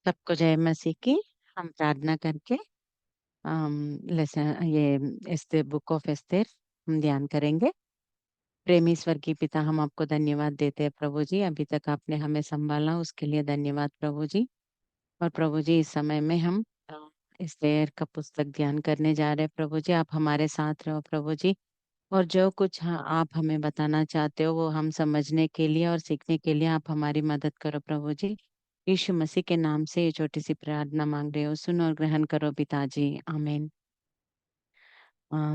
सबको जय मसीह की। हम प्रार्थना करके लेसन ये एस्तेर बुक ऑफ एस्तेर हम ध्यान करेंगे। प्रेमी स्वर्गीय पिता, हम आपको धन्यवाद देते हैं प्रभु जी, अभी तक आपने हमें संभाला उसके लिए धन्यवाद प्रभु जी। और प्रभु जी, इस समय में हम एस्तेर का पुस्तक ध्यान करने जा रहे हैं प्रभु जी। आप हमारे साथ रहो प्रभु जी। और जो कुछ आप हमें बताना चाहते हो वो हम समझने के लिए और सीखने के लिए आप हमारी मदद करो प्रभु जी। यीशु मसीह के नाम से ये छोटी सी प्रार्थना मांग रहे हो, सुनो और ग्रहण करो पिताजी, आमीन।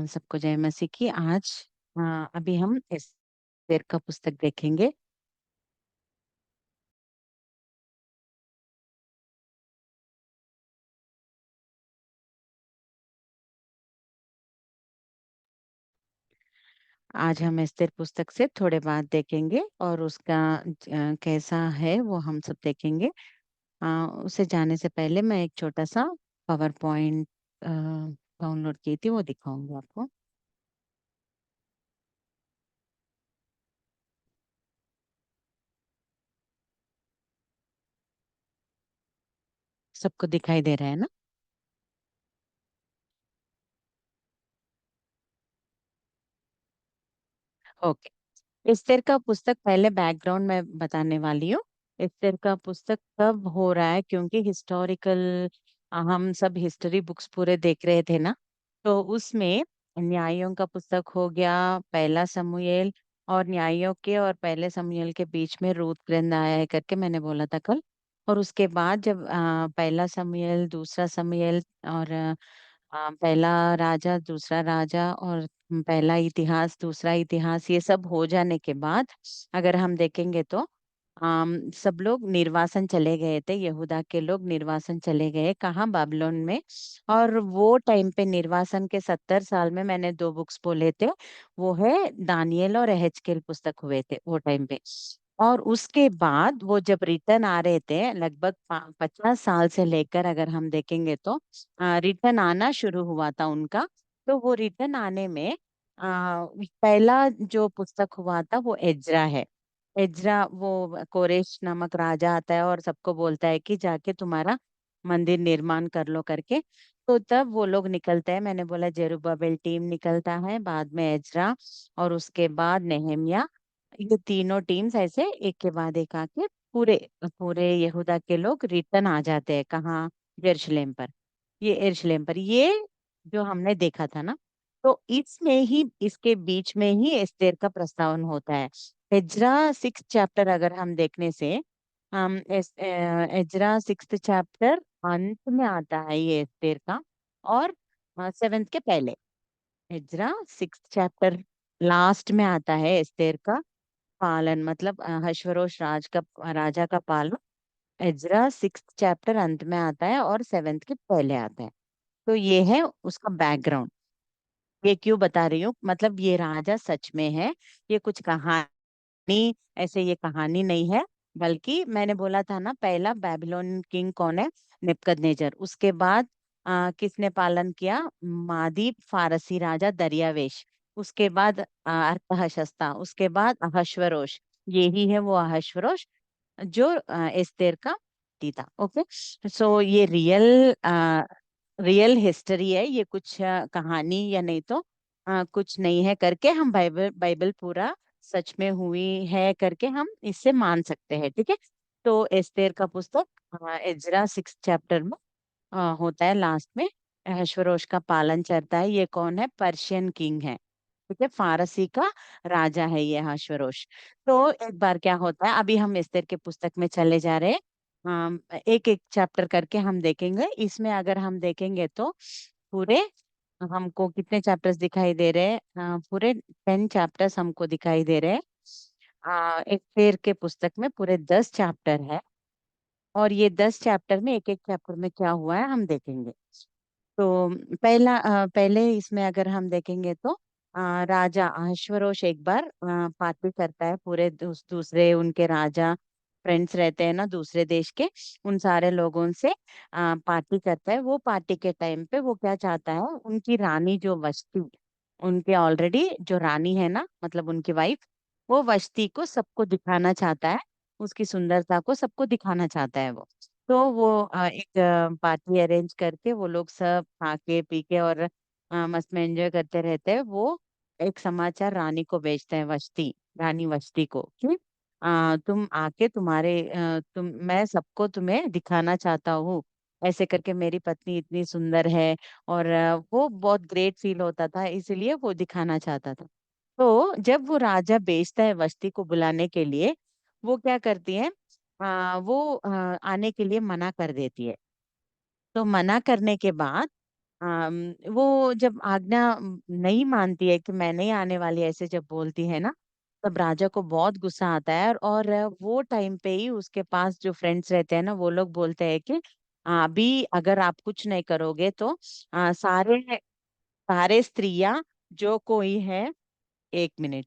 सबको जय मसीह की। आज अभी हम इस शेर का पुस्तक देखेंगे। आज हम एस्तेर पुस्तक से थोड़े बाद देखेंगे और उसका कैसा है वो हम सब देखेंगे। उसे जाने से पहले मैं एक छोटा सा पावर पॉइंट डाउनलोड की थी, वो दिखाऊंगी आपको। सबको दिखाई दे रहा है ना? ओके। एस्तेर का पुस्तक, पहले बैकग्राउंड में बताने वाली हूँ। एस्तेर का पुस्तक कब हो रहा है, क्योंकि हिस्टोरिकल हम सब हिस्ट्री बुक्स पूरे देख रहे थे ना। तो उसमें न्यायों का पुस्तक हो गया, पहला समूएल, और न्यायों के और पहले समूएल के बीच में रूत ग्रंथ आया है करके मैंने बोला था कल। और उसके बाद जब पहला समूएल, दूसरा समूएल, और पहला राजा, दूसरा राजा, और पहला इतिहास, दूसरा इतिहास, ये सब हो जाने के बाद अगर हम देखेंगे तो सब लोग निर्वासन चले गए थे। यहूदा के लोग निर्वासन चले गए कहाँ? बाबिलोन में। और वो टाइम पे निर्वासन के 70 साल में मैंने दो बुक्स बोले थे, वो है दानिएल और एहेजकेल पुस्तक हुए थे वो टाइम पे। और उसके बाद वो जब रिटर्न आ रहे थे, लगभग 50 साल से लेकर अगर हम देखेंगे तो रिटर्न आना शुरू हुआ था उनका। तो वो रिटर्न आने में पहला जो पुस्तक हुआ था वो एज्रा है। एज्रा, वो कोरेश नामक राजा आता है और सबको बोलता है कि जाके तुम्हारा मंदिर निर्माण कर लो करके। तो तब वो लोग निकलते हैं, मैंने बोला जेरुब्बाबेल टीम निकलता है, बाद में एज्रा, और उसके बाद नेहम्या। ये तीनों टीम्स ऐसे एक के बाद एक आके पूरे पूरे यहूदा के लोग रिटर्न आ जाते हैं कहाँ? यरूशलेम पर। ये यरूशलेम पर, ये जो हमने देखा था ना। तो इसमें ही, इसके बीच में ही एस्तेर का प्रस्तावन होता है। एज्रा 6 चैप्टर अगर हम देखने से, हम एज्रा 6 चैप्टर अंत में आता है ये एस्तेर का, और 7th के पहले। एज्रा 6 चैप्टर लास्ट में आता है एस्तेर का पालन, मतलब हश्वेरोश राजा का पालन। एज्रा 6 चैप्टर अंत में आता है और 7th के पहले आता है। तो ये है उसका बैकग्राउंड। ये क्यों बता रही हूँ, मतलब ये राजा सच में है, ये कुछ कहानी, ऐसे ये कहानी नहीं है। बल्कि मैंने बोला था ना, पहला बेबीलोन किंग कौन है? नेबुकदनेजर। उसके बाद किसने पालन किया? मादी फारसी राजा दरियावेश। उसके बाद अर्थहशस्ता, उसके बाद अहश्वरोश। यही है वो अहश्वरोश जो एस्तेर का पति था। ओके। सो ये रियल हिस्ट्री है, ये कुछ कहानी या नहीं तो कुछ नहीं है करके हम बाइबल बाइबल पूरा सच में हुई है करके हम इससे मान सकते हैं, ठीक है। तो एस्तेर का पुस्तक एज्रा 6 चैप्टर में होता है लास्ट में। अहश्वेरोश का पालन चलता है। ये कौन है? पर्शियन किंग है, ठीक है, फारसी का राजा है ये अहश्वेरोश। तो एक बार क्या होता है, अभी हम एस्तेर के पुस्तक में चले जा रहे हैं। एक एक चैप्टर करके हम देखेंगे। इसमें अगर हम देखेंगे तो पूरे हमको कितने चैप्टर्स दिखाई दे रहे हैं? पूरे 10 चैप्टर्स हमको दिखाई दे रहे हैं। एस्तेर के पुस्तक में पूरे 10 चैप्टर है। और ये 10 चैप्टर में एक एक चैप्टर में क्या हुआ है हम देखेंगे। तो पहले इसमें अगर हम देखेंगे तो राजा अहश्वेरोश एक बार पार्टी करता है, पूरे दूसरे उनके राजा फ्रेंड्स रहते हैं ना दूसरे देश के, उन सारे लोगों से पार्टी करता है। वो पार्टी के टाइम पे वो क्या चाहता है, उनकी रानी जो वश्ति, उनके ऑलरेडी जो रानी है ना, मतलब उनकी वाइफ, वो वश्ति को सबको दिखाना चाहता है, उसकी सुंदरता को सबको दिखाना चाहता है वो। तो वो एक पार्टी अरेंज करके वो लोग सब खा के पी के और मस्त में एंजॉय करते रहते हैं। वो एक समाचार रानी को भेजते हैं, वष्टी, रानी वष्टी को, कि तुम आके मैं सबको तुम्हें दिखाना चाहता हूँ, ऐसे करके मेरी पत्नी इतनी सुंदर है। और वो बहुत ग्रेट फील होता था, इसलिए वो दिखाना चाहता था। तो जब वो राजा भेजता है वष्टी को बुलाने के लिए, वो क्या करती है, वो आने के लिए मना कर देती है। तो मना करने के बाद वो जब आज्ञा नहीं मानती है कि मैं नहीं आने वाली, ऐसे जब बोलती है ना, तब राजा को बहुत गुस्सा आता है। और वो टाइम पे ही उसके पास जो फ्रेंड्स रहते हैं ना, वो लोग बोलते हैं कि अभी अगर आप कुछ नहीं करोगे तो सारे सारे स्त्रियां जो कोई है, एक मिनट।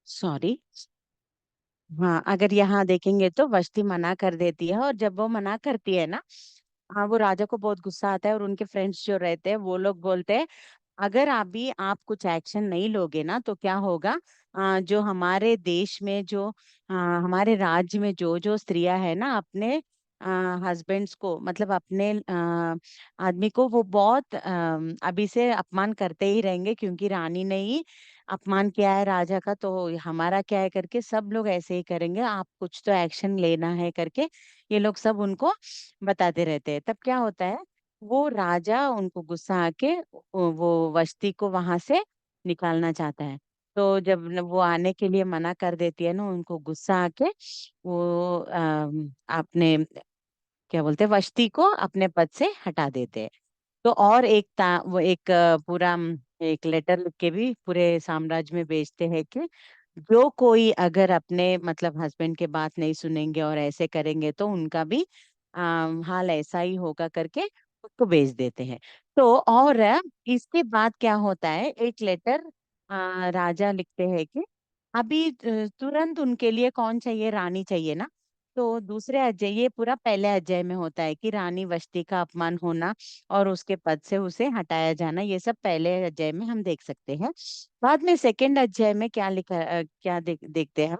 सॉरी। हाँ, अगर यहाँ देखेंगे तो वष्टी मना कर देती है, और जब वो मना करती है ना, हाँ, वो राजा को बहुत गुस्सा आता है। और उनके फ्रेंड्स जो रहते हैं वो लोग बोलते हैं, अगर अभी आप कुछ एक्शन नहीं लोगे ना तो क्या होगा, जो हमारे देश में जो हमारे राज्य में जो जो स्त्रियां है ना, अपने हस्बैंड्स को, मतलब अपने आदमी को वो बहुत अभी से अपमान करते ही रहेंगे, क्योंकि रानी ने ही अपमान किया है राजा का, तो हमारा क्या है करके सब लोग ऐसे ही करेंगे, आप कुछ तो एक्शन लेना है करके ये लोग सब उनको बताते रहते हैं। तब क्या होता है, वो राजा उनको गुस्सा आके वो वस्ती को वहां से निकालना चाहता है। तो जब वो आने के लिए मना कर देती है ना, उनको गुस्सा आके वो अपने क्या बोलते हैं, वस्ती को अपने पद से हटा देते हैं। तो और वो एक पूरा एक लेटर लिख के भी पूरे साम्राज्य में भेजते हैं कि जो कोई अगर अपने मतलब हस्बैंड के बात नहीं सुनेंगे और ऐसे करेंगे तो उनका भी हाल ऐसा ही होगा करके उसको भेज देते हैं। तो और इसके बाद क्या होता है, एक लेटर राजा लिखते हैं कि अभी तुरंत उनके लिए कौन चाहिए, रानी चाहिए ना। तो दूसरे अध्याय, ये पूरा पहले अध्याय में होता है कि रानी वष्टी का अपमान होना और उसके पद से उसे हटाया जाना, ये सब पहले अध्याय में हम देख सकते हैं। बाद में सेकंड अध्याय में क्या लिखा, क्या देखते हैं,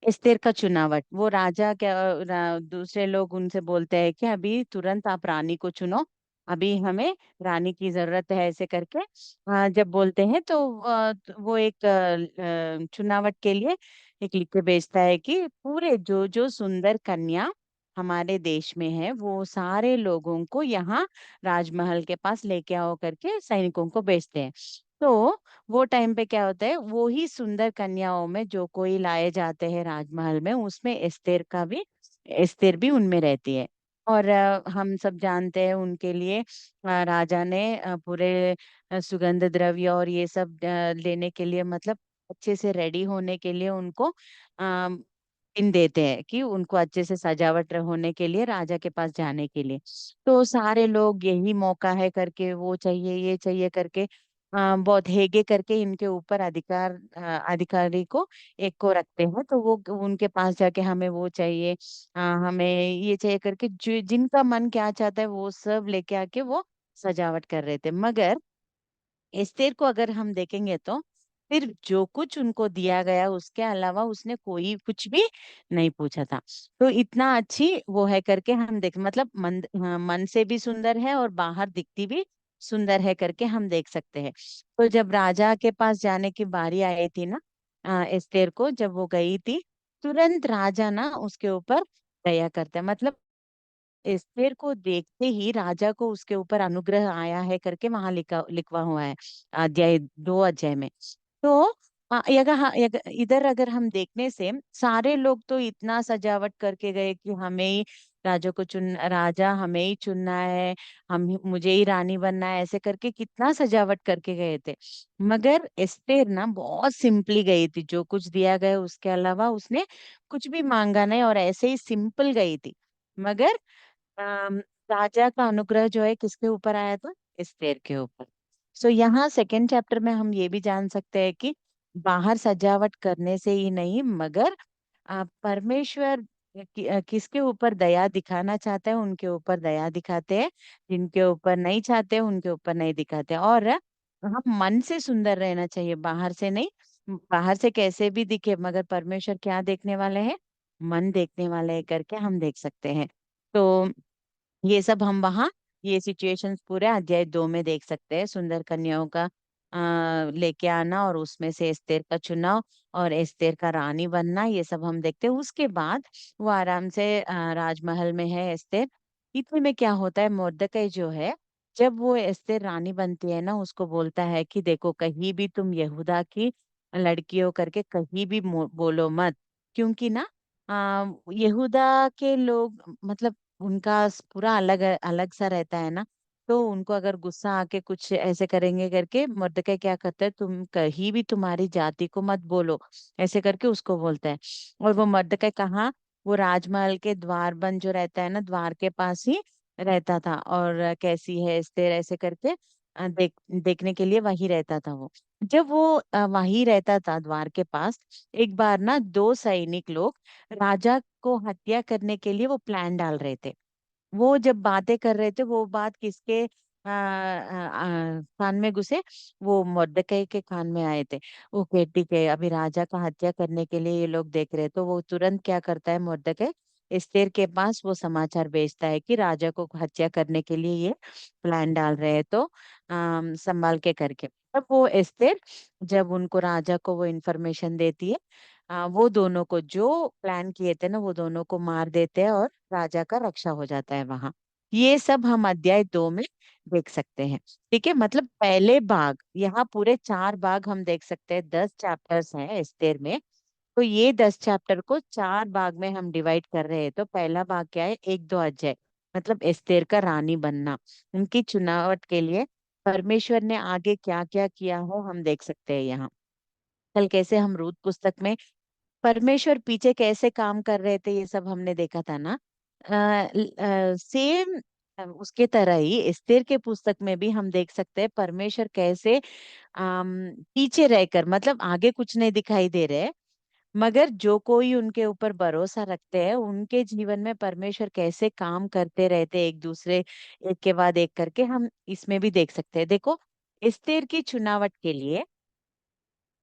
एस्तेर का चुनावट। वो राजा क्या दूसरे लोग उनसे बोलते हैं कि अभी तुरंत आप रानी को चुनो, अभी हमें रानी की जरूरत है, ऐसे करके जब बोलते हैं तो तो वो एक चुनावट के लिए एक लिख के भेजता है कि पूरे जो जो सुंदर कन्या हमारे देश में है वो सारे लोगों को यहाँ राजमहल के पास लेके आओ करके सैनिकों को भेजते हैं। तो वो टाइम पे क्या होता है, वो ही सुंदर कन्याओं में जो कोई लाए जाते हैं राजमहल में, उसमें एस्तेर भी उनमें रहती है। और हम सब जानते हैं उनके लिए राजा ने पूरे सुगंध द्रव्य और ये सब लेने के लिए, मतलब अच्छे से रेडी होने के लिए उनको दिन देते हैं कि उनको अच्छे से सजावट होने के लिए राजा के पास जाने के लिए। तो सारे लोग यही मौका है करके वो चाहिए ये चाहिए करके बहुत हेगे करके इनके ऊपर अधिकारी को एक को रखते हैं। तो वो उनके पास जाके हमें वो चाहिए, हमें ये चाहिए करके जो जिनका मन क्या चाहता है वो सब लेके आके वो सजावट कर रहे थे। मगर एस्तेर को अगर हम देखेंगे तो सिर्फ जो कुछ उनको दिया गया उसके अलावा उसने कोई कुछ भी नहीं पूछा था। तो इतना अच्छी वो है करके हम देख, मतलब मन से भी सुंदर है और बाहर दिखती भी सुंदर है करके हम देख सकते हैं। तो जब राजा के पास जाने की बारी आई थी ना, एस्तेर को जब वो गई थी, तुरंत राजा ना उसके ऊपर दया करता है। मतलब एस्तेर को देखते ही राजा को उसके ऊपर अनुग्रह आया है करके वहां लिखवा हुआ है अध्याय 2 अध्याय में। तो इधर अगर हम देखने से सारे लोग तो इतना सजावट करके गए कि हमें ही राजा हमें ही चुनना है, हम मुझे ही रानी बनना है, ऐसे करके कितना सजावट करके गए थे। मगर एस्तेर ना बहुत सिंपली गई थी, जो कुछ दिया गया उसके अलावा उसने कुछ भी मांगा नहीं, और ऐसे ही सिंपल गई थी। मगर अम, राजा का अनुग्रह जो है किसके ऊपर आया था? एस्तेर के ऊपर। सो यहाँ सेकेंड चैप्टर में हम ये भी जान सकते हैं कि बाहर सजावट करने से ही नहीं, मगर परमेश्वर किसके ऊपर दया दिखाना चाहते हैं उनके ऊपर दया दिखाते हैं, जिनके ऊपर नहीं चाहते हैं उनके ऊपर नहीं दिखाते हैं। और हम मन से सुंदर रहना चाहिए, बाहर से नहीं। बाहर से कैसे भी दिखे, मगर परमेश्वर क्या देखने वाले हैं? मन देखने वाले हैं करके हम देख सकते हैं। तो ये सब हम वहाँ, ये सिचुएशंस पूरे अध्याय 2 में देख सकते हैं। सुंदर कन्याओं का लेके आना, और उसमें से एस्तेर का चुनाव, और एस्तेर का रानी बनना, ये सब हम देखते हैं। उसके बाद वो आराम से राजमहल में है एस्तेर। इतने में क्या होता है, मोर्दकೈ जो है, जब वो एस्तेर रानी बनती है ना, उसको बोलता है कि देखो, कहीं भी तुम यहूदा की लड़कियों करके कहीं भी बोलो मत, क्योंकि ना यहूदा के लोग, मतलब उनका पूरा अलग अलग सा रहता है ना। तो उनको अगर गुस्सा आके कुछ ऐसे करेंगे करके, मर्दकೈ क्या करता है, तुम कहीं भी तुम्हारी जाति को मत बोलो, ऐसे करके उसको बोलता है। और वो मर्दकై कहाँ, वो राजमहल के द्वार बंद जो रहता है ना, द्वार के पास ही रहता था, और कैसी है एस्तेर ऐसे करके देखने के लिए वही रहता था वो। जब वो वही रहता था द्वार के पास, एक बार ना दो सैनिक लोग राजा को हत्या करने के लिए वो प्लान डाल रहे थे। वो जब बातें कर रहे थे, वो बात किसके कान में घुसे? वो मर्दकై के कान में आए थे। ओके ठीक है, अभी राजा का हत्या करने के लिए ये लोग देख रहे हैं, तो वो तुरंत क्या करता है मर्दकై, एस्तेर के पास वो समाचार भेजता है कि राजा को हत्या करने के लिए ये प्लान डाल रहे हैं, तो संभाल के करके। तब वो एस्तेर, जब उनको राजा को वो इन्फॉर्मेशन देती है, वो दोनों को जो प्लान किए थे ना, वो दोनों को मार देते हैं, और राजा का रक्षा हो जाता है वहां। ये सब हम अध्याय 2 में देख सकते हैं। ठीक है, मतलब पहले भाग, यहाँ पूरे 4 भाग हम देख सकते हैं, 10 चैप्टर्स हैं एस्तेर में। तो ये 10 चैप्टर को 4 भाग में हम डिवाइड कर रहे हैं। तो पहला भाग क्या है, 1-2 अध्याय, मतलब एस्तेर का रानी बनना, उनकी चुनावट के लिए परमेश्वर ने आगे क्या क्या किया हो हम देख सकते हैं यहाँ। कल कैसे हम रूत पुस्तक में परमेश्वर पीछे कैसे काम कर रहे थे, ये सब हमने देखा था ना। सेम उसके तरह ही एस्तेर के पुस्तक में भी हम देख सकते हैं परमेश्वर कैसे पीछे रहकर, मतलब आगे कुछ नहीं दिखाई दे रहे, मगर जो कोई उनके ऊपर भरोसा रखते हैं उनके जीवन में परमेश्वर कैसे काम करते रहते हैं, एक दूसरे एक के बाद एक करके हम इसमें भी देख सकते हैं। देखो, एस्तेर की चुनावट के लिए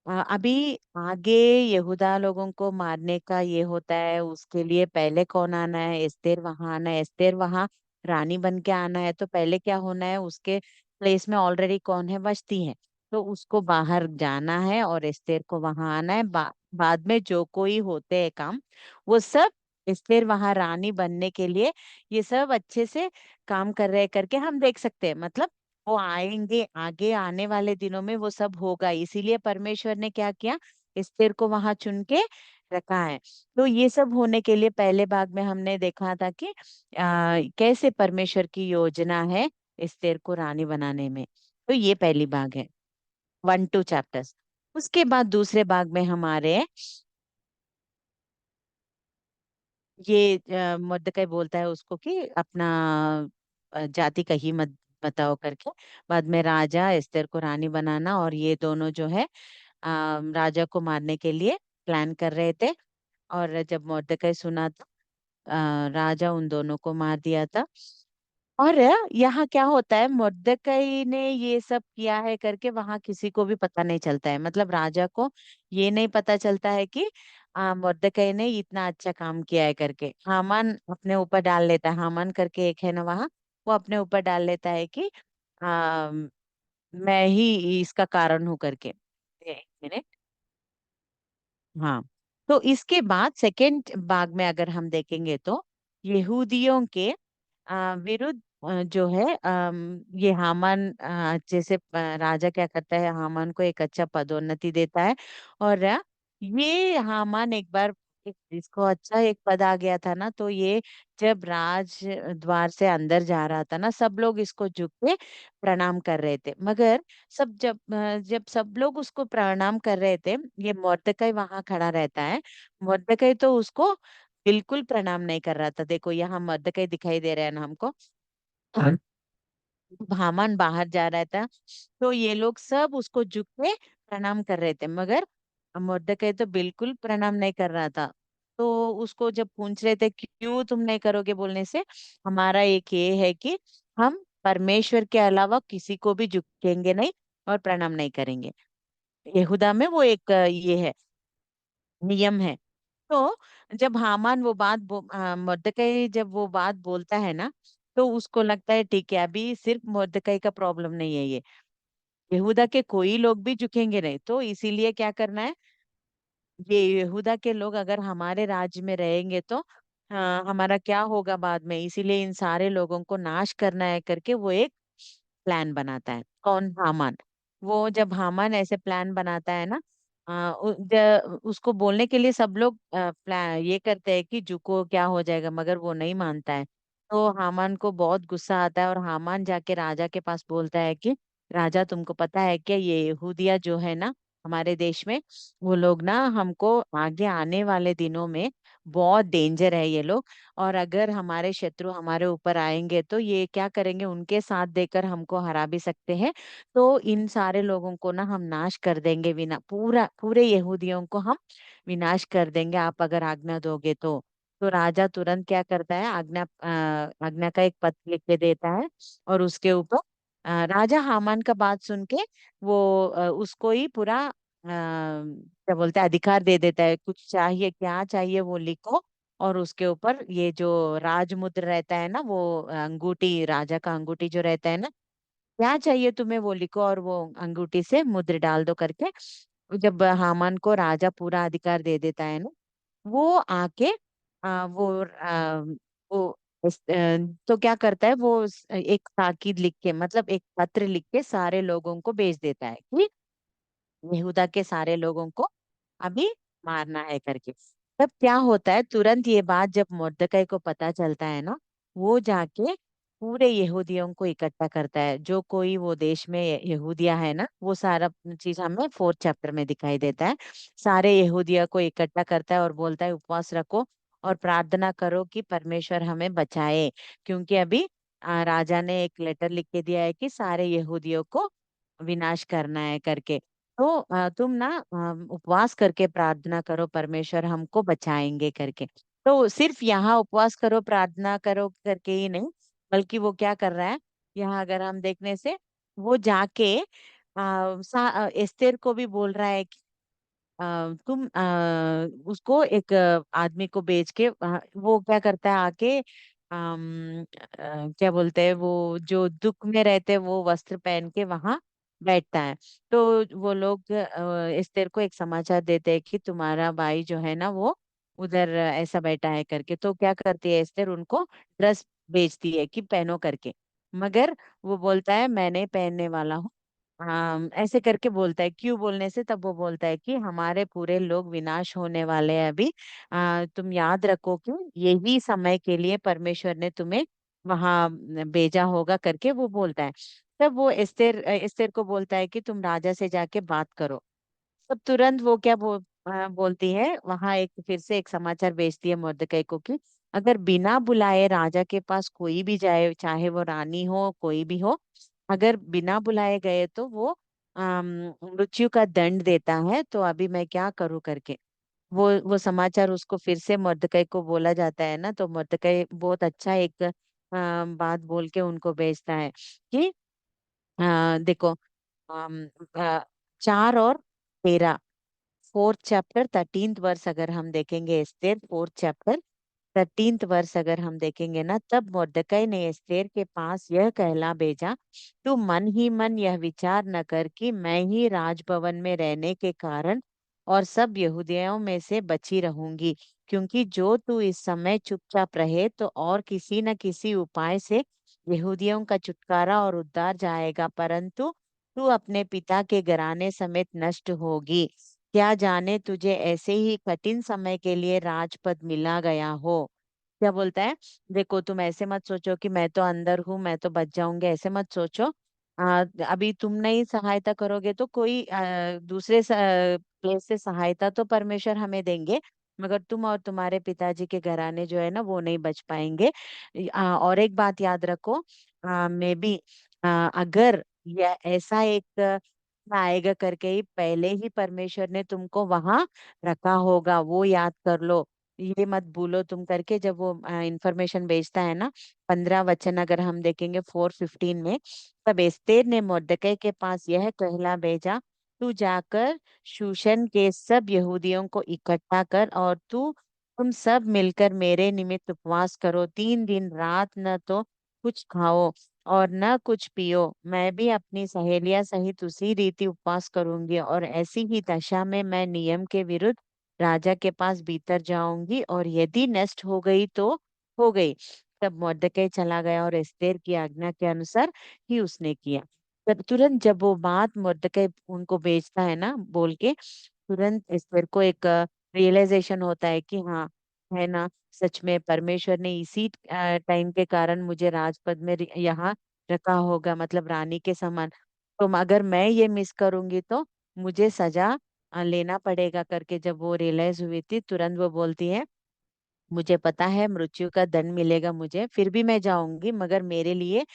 अभी आगे यहूदा लोगों को मारने का ये होता है, उसके लिए पहले कौन आना है? एस्तेर वहां आना है, एस्तेर वहां रानी बन के आना है। तो पहले क्या होना है, उसके प्लेस में ऑलरेडी कौन है? वष्टी है। तो उसको बाहर जाना है और एस्तेर को वहां आना है। बाद में जो कोई होते हैं काम, वो सब एस्तेर वहां रानी बनने के लिए ये सब अच्छे से काम कर रहे करके हम देख सकते हैं। मतलब वो आएंगे, आगे आने वाले दिनों में वो सब होगा, इसीलिए परमेश्वर ने क्या किया, एस्तेर को वहां चुन के रखा है। तो ये सब होने के लिए पहले भाग में हमने देखा था कि कैसे परमेश्वर की योजना है एस्तेर को रानी बनाने में। तो ये पहली भाग है, 1-2 चैप्टर्स। उसके बाद दूसरे भाग में हमारे ये मर्दकై बोलता है उसको कि अपना जाति कहीं मत बताओ करके। बाद में राजा एस्तेर को रानी बनाना, और ये दोनों जो है राजा को मारने के लिए प्लान कर रहे थे। और जब मर्दकై सुना तो राजा उन दोनों को मार दिया था। और यहाँ क्या होता है, मर्दकై ने ये सब किया है करके वहां किसी को भी पता नहीं चलता है, मतलब राजा को ये नहीं पता चलता है कि मर्दकై ने इतना अच्छा काम किया है करके। हामान अपने ऊपर डाल लेता है, हामान करके एक है ना वहाँ, वो अपने ऊपर डाल लेता है कि आ, मैं ही इसका कारण हूँ करके। एक मिनट। हाँ, तो इसके बाद सेकेंड भाग में अगर हम देखेंगे तो यहूदियों के विरुद्ध जो है ये हामान जैसे राजा क्या करता है, हामान को एक अच्छा पदोन्नति देता है। और ये हामान एक बार इसको अच्छा एक पद आ गया था ना, तो ये जब राज द्वार से अंदर जा रहा था ना, सब लोग इसको झुक के प्रणाम कर रहे थे। मगर जब सब लोग उसको प्रणाम कर रहे थे, ये मोर्दकई वहां खड़ा रहता है। मोर्दकई तो उसको बिल्कुल प्रणाम नहीं कर रहा था। देखो यहाँ मोर्दकई दिखाई दे रहा है ना हमको। हाँ। हामान बाहर जा रहा था, तो ये लोग सब उसको झुक के प्रणाम कर रहे थे, मगर मुर्दकई तो बिल्कुल प्रणाम नहीं कर रहा था। तो उसको जब पूछ रहे थे क्यों तुम नहीं करोगे, बोलने से हमारा एक ये है कि हम परमेश्वर के अलावा किसी को भी झुकेंगे नहीं और प्रणाम नहीं करेंगे। यहूदा में वो एक ये है, नियम है। तो जब हामान वो मुर्दकई जब वो बात बोलता है ना, तो उसको लगता है ठीक है, अभी सिर्फ मुर्दकई का प्रॉब्लम नहीं है ये, यहूदा के कोई लोग भी झुकेंगे नहीं। तो इसीलिए क्या करना है, ये यहूदा के लोग अगर हमारे राज्य में रहेंगे तो हमारा क्या होगा बाद में, इसीलिए इन सारे लोगों को नाश करना है करके वो एक प्लान बनाता है। कौन? हामान। वो जब हामान ऐसे प्लान बनाता है ना, उसको बोलने के लिए सब लोग प्लान ये करते हैं कि जुको क्या हो जाएगा, मगर वो नहीं मानता है। तो हामान को बहुत गुस्सा आता है और हामान जाके राजा के पास बोलता है कि राजा, तुमको पता है क्या, ये यहूदिया जो है ना हमारे देश में, वो लोग ना हमको आगे आने वाले दिनों में बहुत डेंजर है ये लोग, और अगर हमारे शत्रु हमारे ऊपर आएंगे तो ये क्या करेंगे, उनके साथ देकर हमको हरा भी सकते हैं। तो इन सारे लोगों को ना हम नाश कर देंगे, विना पूरा पूरे यहूदियों को हम विनाश कर देंगे, आप अगर आज्ञा दोगे तो राजा तुरंत क्या करता है, आज्ञा का एक पत्र लिख के देता है। और उसके ऊपर राजा हामान का बात सुन के वो उसको ही पूरा क्या बोलते हैं, अधिकार दे देता है, कुछ चाहिए क्या चाहिए वो लिखो। और उसके ऊपर ये जो राजमुद्र रहता है ना, वो अंगूठी, राजा का अंगूठी जो रहता है ना, क्या चाहिए तुम्हें वो लिखो और वो अंगूठी से मुद्र डाल दो करके। जब हामान को राजा पूरा अधिकार दे देता है ना, वो आके वो तो क्या करता है, वो एक ताकीद लिख के, मतलब एक पत्र लिख के सारे लोगों को भेज देता है कि यहूदा के सारे लोगों को अभी मारना है करके। तब क्या होता है, तुरंत ये बात जब मुर्दकई को पता चलता है ना, वो जाके पूरे यहूदियों को इकट्ठा करता है, जो कोई वो देश में यहूदिया है ना, वो सारा चीज हमें 4th चैप्टर में दिखाई देता है। सारे यहूदिया को इकट्ठा करता है और बोलता है उपवास रखो और प्रार्थना करो कि परमेश्वर हमें बचाए, क्योंकि अभी राजा ने एक लेटर लिख के दिया है कि सारे यहूदियों को विनाश करना है करके। तो तुम ना उपवास करके प्रार्थना करो, परमेश्वर हमको बचाएंगे करके। तो सिर्फ यहाँ उपवास करो प्रार्थना करो करके ही नहीं, बल्कि वो क्या कर रहा है, यहाँ अगर हम देखने से, वो जाके एस्तेर को भी बोल रहा है कि तुम उसको एक आदमी को बेच के वो क्या करता है आके, क्या बोलते हैं, वो जो दुख में रहते हैं वो वस्त्र पहन के वहां बैठता है। तो वो लोग एस्तेर को एक समाचार देते हैं कि तुम्हारा भाई जो है ना वो उधर ऐसा बैठा है करके। तो क्या करती है एस्तेर, उनको ड्रेस बेचती है कि पहनो करके, मगर वो बोलता है मैं नहीं पहनने वाला हूँ। हाँ, ऐसे करके बोलता है, क्यों बोलने से, तब वो बोलता है कि हमारे पूरे लोग विनाश होने वाले हैं अभी। तुम याद रखो कि यही समय के लिए परमेश्वर ने तुम्हें वहां भेजा होगा करके वो बोलता है। तब वो एस्तेर को बोलता है कि तुम राजा से जाके बात करो। तब तुरंत वो क्या बोलती है, वहां एक फिर से एक समाचार भेजती है मुर्दकई को कि अगर बिना बुलाए राजा के पास कोई भी जाए, चाहे वो रानी हो कोई भी हो, अगर बिना बुलाए गए तो वो मृत्यु का दंड देता है। तो अभी मैं क्या करूं करके वो समाचार उसको फिर से मुर्दकई को बोला जाता है ना, तो मुर्दकई बहुत अच्छा एक बात बोल के उनको भेजता है कि देखो, अम, अ, 4 और 13, 4th चैप्टर 13th वर्ष अगर हम देखेंगे, एस्तेर 4th चैप्टर 13th वर्ष अगर हम देखेंगे ना, तब मुर्दकई ने एस्तेर के पास यह कहला भेजा, तू मन ही मन यह विचार न कर कि मैं ही राजभवन में रहने के कारण और सब यहूदियों में से बची रहूंगी, क्योंकि जो तू इस समय चुपचाप रहे तो और किसी न किसी उपाय से यहूदियों का छुटकारा और उद्धार जाएगा, परंतु तू अपने पिता के घराने समेत नष्ट होगी। क्या जाने तुझे ऐसे ही कठिन समय के लिए राजपद मिला गया हो। क्या बोलता है, देखो तुम ऐसे मत सोचो कि मैं तो अंदर हूँ, मैं तो बच जाऊंगी, ऐसे मत सोचो। अभी तुम नहीं सहायता करोगे तो कोई दूसरे प्लेस से सहायता तो परमेश्वर हमें देंगे, मगर तुम और तुम्हारे पिताजी के घराने जो है ना वो नहीं बच पाएंगे। और एक बात याद रखो, मे बी अगर यह ऐसा एक आएगा करके ही पहले ही परमेश्वर ने तुमको वहां रखा होगा, वो याद कर लो। ये मत भूलो तुम करके, जब वो इंफॉर्मेशन भेजता है ना, 15 वचन अगर हम देखेंगे 4:15 में, तब एस्तेर ने मोर्दकै के पास यह कहला भेजा, तू जाकर शूशन के सब यहूदियों को इकट्ठा कर और तुम सब मिलकर मेरे निमित्त उपवास करो, 3 दिन रात न तो कुछ खाओ और न कुछ पियो। मैं भी अपनी सहेलियां सहित उसी रीति उपवास करूंगी, और ऐसी ही दशा में मैं नियम के विरुद्ध राजा के पास भीतर जाऊंगी, और यदि नष्ट हो गई तो हो गई। तब मर्दकै चला गया और एस्तेर की आज्ञा के अनुसार ही उसने किया। तब तुरंत जब वो बात मर्दकै उनको बेचता है ना बोल के, तुरंत एस्तेर को एक रियलाइजेशन होता है कि हाँ, है ना, सच में परमेश्वर ने इसी टाइम के कारण मुझे राजपद में यहाँ रखा होगा, मतलब रानी के समान। तो अगर मैं ये मिस करूंगी तो मुझे सजा लेना पड़ेगा करके जब वो रियलाइज हुई थी, तुरंत वो बोलती है, मुझे पता है मृत्यु का दंड मिलेगा मुझे, फिर भी मैं जाऊंगी, मगर मेरे लिए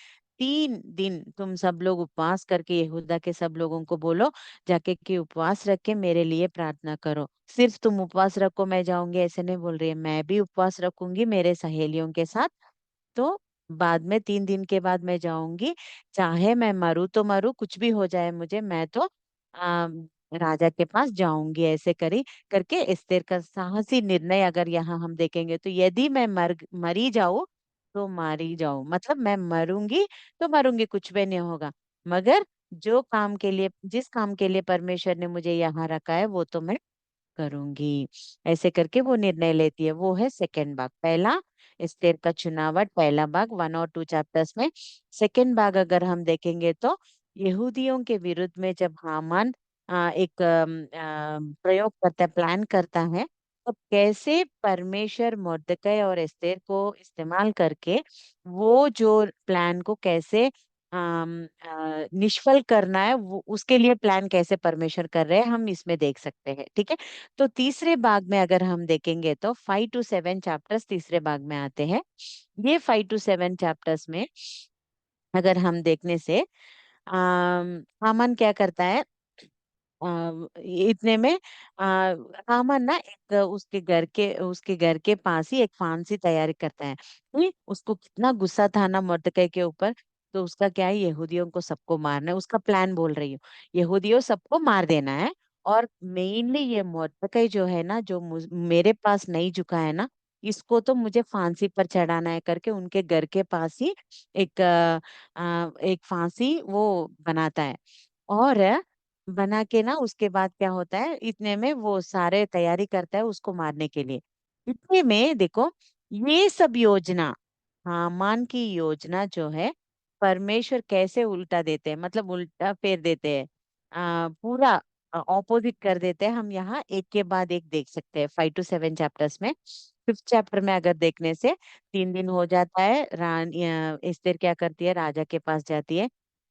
3 दिन तुम सब लोग उपवास करके यहूदा के सब लोगों को बोलो, जाके कि उपवास रख के मेरे लिए प्रार्थना करो। सिर्फ तुम उपवास रखो मैं जाऊंगी ऐसे नहीं बोल रही है, मैं भी उपवास रखूंगी मेरे सहेलियों के साथ। तो बाद में 3 दिन के बाद मैं जाऊंगी, चाहे मैं मरूं तो मरूं, कुछ भी हो जाए मुझे, मैं तो आ, राजा के पास जाऊंगी, ऐसे करी करके एस्तेर का साहसी निर्णय अगर यहाँ हम देखेंगे तो, यदि मैं मरी जाऊं तो मारी जाऊं, मतलब मैं मरूंगी तो मरूंगी, कुछ भी नहीं होगा, मगर जो काम के लिए, जिस काम के लिए परमेश्वर ने मुझे यहाँ रखा है वो तो मैं करूंगी। ऐसे करके वो निर्णय लेती है। वो है सेकंड भाग। पहला एस्तेर का चुनावट, पहला भाग 1 और 2 चैप्टर्स में। सेकंड भाग अगर हम देखेंगे तो, यहूदियों के विरुद्ध में जब हामान एक प्रयोग करता है, प्लान करता है, तो कैसे परमेश्वर मोर्दकै और एस्तेर को इस्तेमाल करके वो जो प्लान को कैसे निष्फल करना है, वो उसके लिए प्लान कैसे परमेश्वर कर रहे हैं, हम इसमें देख सकते हैं। ठीक है, तो तीसरे भाग में अगर हम देखेंगे तो 5 to 7 चैप्टर्स तीसरे भाग में आते हैं। ये 5 to 7 चैप्टर्स में अगर हम देखने से, हामान क्या करता है, इतने में हामान ना एक उसके घर के पास ही एक फांसी तैयारी करता है। उसको कितना गुस्सा था ना मर्दकै के ऊपर, तो उसका क्या है, यहूदियों को सबको मारना है, उसका प्लान बोल रही हूँ, यहूदियों सबको मार देना है। और मेनली ये मर्दकै जो है ना, जो मेरे पास नहीं झुका है ना, इसको तो मुझे फांसी पर चढ़ाना है करके उनके घर के पास ही एक एक फांसी वो बनाता है। और बना के ना उसके बाद क्या होता है, इतने में वो सारे तैयारी करता है उसको मारने के लिए। इतने में देखो, ये सब योजना, हामान की योजना जो है, परमेश्वर कैसे उल्टा देते हैं, मतलब उल्टा फेर देते हैं, पूरा ऑपोजिट कर देते हैं। हम यहाँ एक के बाद एक देख सकते हैं 5 to 7 चैप्टर्स में। फिफ्थ चैप्टर में अगर देखने से, 3 दिन हो जाता है, रानी एस्तेर क्या करती है, राजा के पास जाती है।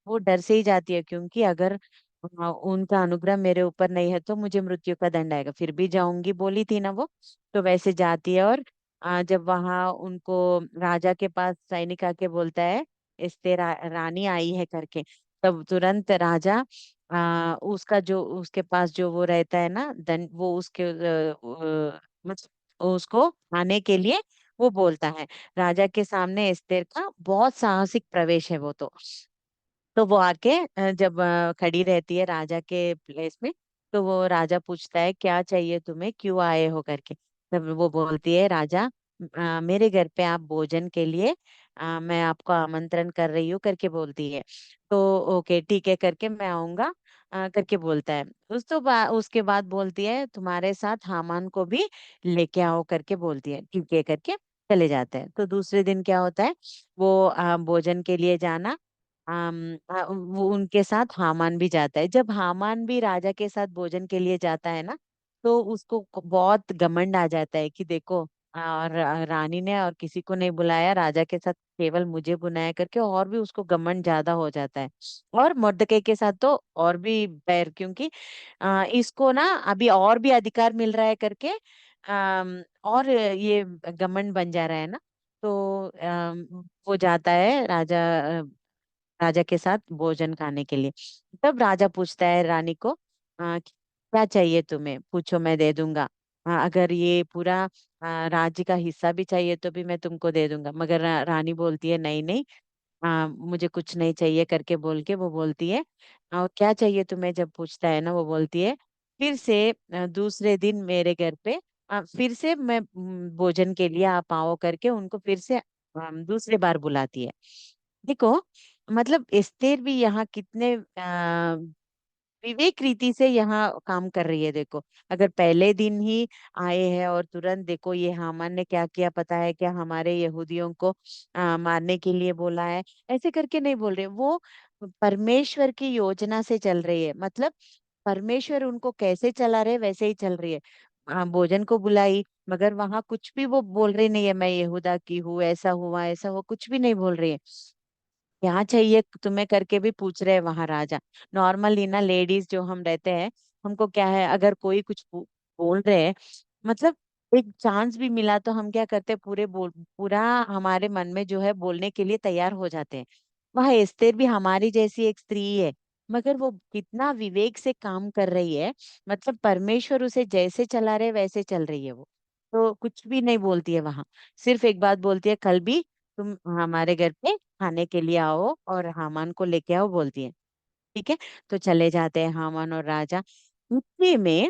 वो डर से ही जाती है, क्योंकि अगर उनका अनुग्रह मेरे ऊपर नहीं है तो मुझे मृत्यु का दंड आएगा, फिर भी जाऊंगी बोली थी ना वो। तो वैसे जाती है, और जब वहां उनको राजा के पास सैनिक आके बोलता है, एस्तेर रानी आई है करके, तब तुरंत राजा उसका जो उसके पास जो वो रहता है ना दंड, वो उसके मतलब उसको आने के लिए वो बोलता है। राजा के सामने एस्तेर का बहुत साहसिक प्रवेश है वो तो वो आके जब खड़ी रहती है राजा के प्लेस में, तो वो राजा पूछता है क्या चाहिए तुम्हें, क्यों आए हो करके। तब वो बोलती है, राजा मेरे घर पे आप भोजन के लिए मैं आपको आमंत्रण कर रही हूँ करके बोलती है। तो ओके ठीक है करके मैं आऊंगा करके बोलता है। उसके बाद बोलती है, तुम्हारे साथ हामान को भी लेके आओ करके बोलती है, ठीक है करके चले जाते हैं। तो दूसरे दिन क्या होता है, वो भोजन के लिए जाना, वो उनके साथ हामान भी जाता है। जब हामान भी राजा के साथ भोजन के लिए जाता है ना, तो उसको बहुत घमंड आ जाता है कि देखो, और रानी ने और किसी को नहीं बुलाया, राजा के साथ केवल मुझे बुलाया करके, और भी उसको घमंड ज्यादा हो जाता है। और मर्दकई के साथ तो और भी बैर, क्योंकि इसको ना अभी और भी अधिकार मिल रहा है करके, और ये घमंड बन जा रहा है ना। तो वो जाता है राजा के साथ भोजन खाने के लिए। तब राजा पूछता है रानी को, क्या चाहिए तुम्हें, पूछो मैं दे दूंगा। अगर ये पूरा राज्य का हिस्सा भी चाहिए तो भी मैं तुमको दे दूंगा। मगर रानी बोलती है नहीं नहीं, मुझे कुछ नहीं चाहिए करके बोल के वो बोलती है। और क्या चाहिए तुम्हें जब पूछता है ना, वो बोलती है फिर से दूसरे दिन मेरे घर पे फिर से मैं भोजन के लिए आप आओ करके उनको फिर से दूसरे बार बुलाती है। देखो, मतलब एस्तेर भी यहाँ कितने विवेक रीति से यहाँ काम कर रही है। देखो, अगर पहले दिन ही आए हैं और तुरंत देखो ये हामान ने क्या किया पता है क्या, हमारे यहूदियों को मारने के लिए बोला है, ऐसे करके नहीं बोल रहे वो। परमेश्वर की योजना से चल रही है, मतलब परमेश्वर उनको कैसे चला रहे वैसे ही चल रही है। भोजन को बुलाई, मगर वहां कुछ भी वो बोल रही नहीं है मैं यहूदा की हूँ, ऐसा हुआ ऐसा हुआ, कुछ भी नहीं बोल रही है। क्या चाहिए तुम्हें करके भी पूछ रहे हैं वहां राजा। नॉर्मली ना लेडीज जो हम रहते हैं, हमको क्या है, अगर कोई कुछ बोल रहे हैं, मतलब एक चांस भी मिला तो हम क्या करते हैं, पूरा हमारे मन में जो है बोलने के लिए तैयार हो जाते हैं। वह एस्तेर भी हमारी जैसी एक स्त्री है, मगर वो कितना विवेक से काम कर रही है। मतलब परमेश्वर उसे जैसे चला रहे वैसे चल रही है वो। तो कुछ भी नहीं बोलती है वहां। सिर्फ एक बात बोलती है, कल भी तुम हमारे घर पे खाने के लिए आओ और हामान को लेके आओ, बोलती है। ठीक है। तो चले जाते हैं हामान और राजा। इतने में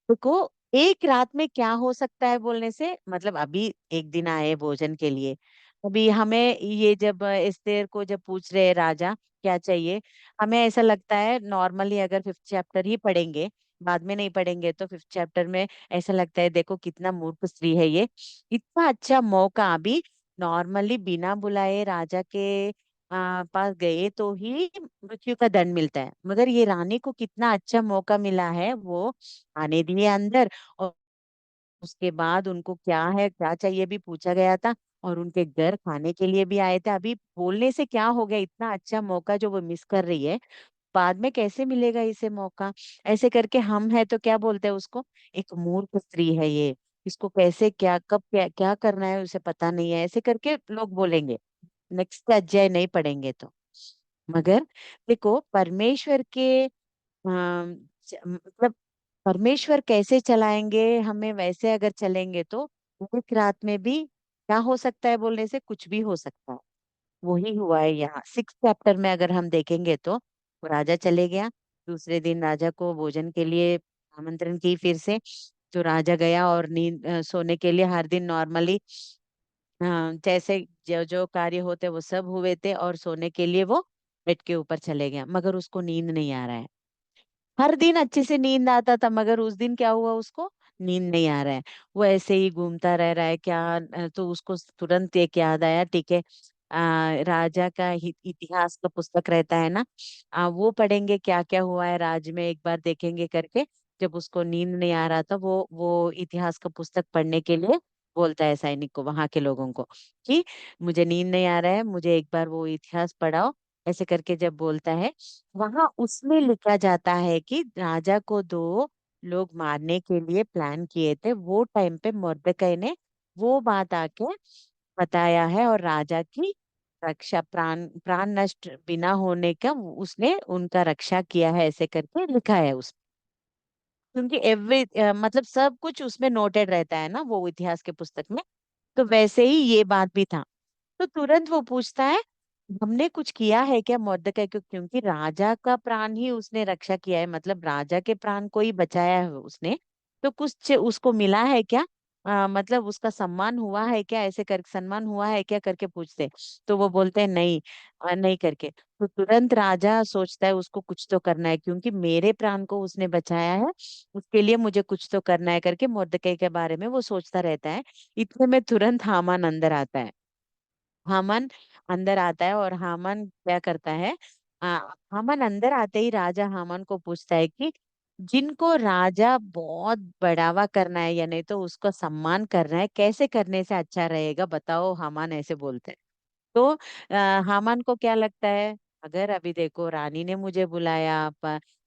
देखो, एक रात में क्या हो सकता है बोलने से, मतलब अभी एक दिन आए भोजन के लिए। अभी हमें ये जब एस्तेर को जब पूछ रहे हैं राजा क्या चाहिए, हमें ऐसा लगता है नॉर्मली अगर फिफ्थ चैप्टर ही पढ़ेंगे, बाद में नहीं पढ़ेंगे तो फिफ्थ चैप्टर में ऐसा लगता है देखो कितना मूर्ख स्त्री है ये। इतना अच्छा मौका अभी नॉर्मली बिना बुलाए राजा के पास गए तो ही मृत्यु का दंड मिलता है, मगर ये रानी को कितना अच्छा मौका मिला है, वो आने दिए अंदर। और उसके बाद उनको क्या है क्या चाहिए भी पूछा गया था, और उनके घर खाने के लिए भी आए थे। अभी बोलने से क्या हो गया, इतना अच्छा मौका जो वो मिस कर रही है, बाद में कैसे मिलेगा इसे मौका। ऐसे करके हम है तो क्या बोलते हैं उसको, एक मूर्ख स्त्री है ये, इसको कैसे क्या कब क्या क्या करना है उसे पता नहीं है, ऐसे करके लोग बोलेंगे नेक्स्ट अध्याय नहीं पढ़ेंगे तो। मगर देखो परमेश्वर के मतलब परमेश्वर कैसे चलाएंगे हमें, वैसे अगर चलेंगे तो एक रात में भी क्या हो सकता है बोलने से, कुछ भी हो सकता है। वही हुआ है यहाँ सिक्स चैप्टर में, अगर हम देखेंगे तो वो राजा चले गया। दूसरे दिन राजा को भोजन के लिए आमंत्रण की फिर से। तो राजा गया और नींद सोने के लिए, हर दिन नॉर्मली जैसे जो जो कार्य होते वो सब हुए थे, और सोने के लिए वो बेड के ऊपर चले गया, मगर उसको नींद नहीं आ रहा है। हर दिन अच्छे से नींद आता था, मगर उस दिन क्या हुआ, उसको नींद नहीं आ रहा है। वो ऐसे ही घूमता रह रहा है क्या। तो उसको तुरंत एक याद आया, ठीक है, राजा का इतिहास का पुस्तक रहता है ना, वो पढ़ेंगे क्या क्या हुआ है राज में, एक बार देखेंगे करके। जब उसको नींद नहीं आ रहा था, वो इतिहास का पुस्तक पढ़ने के लिए बोलता है सैनिक को, वहां के लोगों को, कि मुझे नींद नहीं आ रहा है, मुझे एक बार वो इतिहास पढ़ाओ। ऐसे करके जब बोलता है, वहां उसमें लिखा जाता है कि राजा को दो लोग मारने के लिए प्लान किए थे, वो टाइम पे मॉर्देकाई ने वो बात आके बताया है, और राजा की रक्षा, प्राण प्राण नष्ट बिना होने का उसने उनका रक्षा किया है, ऐसे करके लिखा है उस। क्योंकि मतलब सब कुछ उसमें नोटेड रहता है ना वो इतिहास के पुस्तक में। तो वैसे ही ये बात भी था। तो तुरंत वो पूछता है, हमने कुछ किया है क्या मॉर्दकाई को, क्योंकि राजा का प्राण ही उसने रक्षा किया है, मतलब राजा के प्राण को ही बचाया है उसने। तो कुछ उसको मिला है क्या, मतलब उसका सम्मान हुआ है क्या, ऐसे कर सम्मान हुआ है क्या करके पूछते। तो वो बोलते हैं नहीं, नहीं करके। तो तुरंत राजा सोचता है उसको कुछ तो करना है, क्योंकि मेरे प्राण को उसने बचाया है, उसके लिए मुझे कुछ तो करना है करके मॉर्दकाई के बारे में वो सोचता रहता है। इतने में तुरंत हामान अंदर आता है। हामान अंदर आता है और हामान क्या करता है, आ, हामान अंदर आते ही राजा हामान को पूछता है कि जिनको राजा बहुत बढ़ावा करना है या नहीं तो उसको सम्मान करना है, कैसे करने से अच्छा रहेगा बताओ, हामान ऐसे बोलते हैं। तो हामान को क्या लगता है, अगर अभी देखो रानी ने मुझे बुलाया,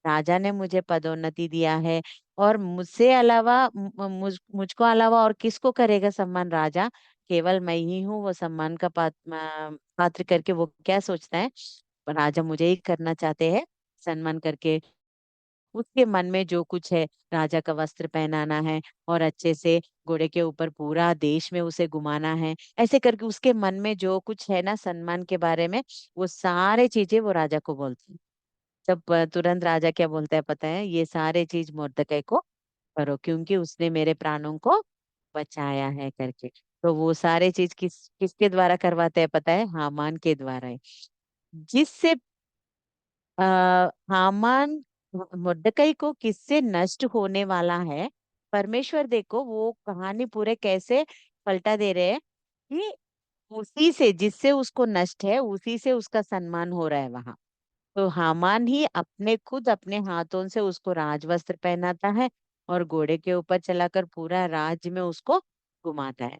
राजा ने मुझे पदोन्नति दिया है, और मुझसे अलावा मुझको अलावा और किसको करेगा सम्मान, राजा, केवल मैं ही हूँ वो सम्मान का पात्र करके वो क्या सोचता है, राजा मुझे ही करना चाहते हैं सम्मान करके। उसके मन में जो कुछ है, राजा का वस्त्र पहनाना है और अच्छे से घोड़े के ऊपर पूरा देश में उसे घुमाना है, ऐसे करके उसके मन में जो कुछ है ना सम्मान के बारे में, वो सारे चीजें वो राजा को बोलती है। जब तुरंत राजा क्या बोलता है पता है, ये सारे चीज मोर्दकै को करो क्योंकि उसने मेरे प्राणों को बचाया है करके। तो वो सारे चीज किसके द्वारा करवाते हैं पता है, हामान के द्वारा है। जिससे हामान मुर्दकई को किससे नष्ट होने वाला है, परमेश्वर देखो वो कहानी पूरे कैसे पलटा दे रहे हैं कि उसी से जिससे उसको नष्ट है उसी से उसका सम्मान हो रहा है वहां। तो हामान ही अपने खुद अपने हाथों से उसको राजवस्त्र पहनाता है और घोड़े के ऊपर चलाकर पूरा राज्य में उसको घुमाता है।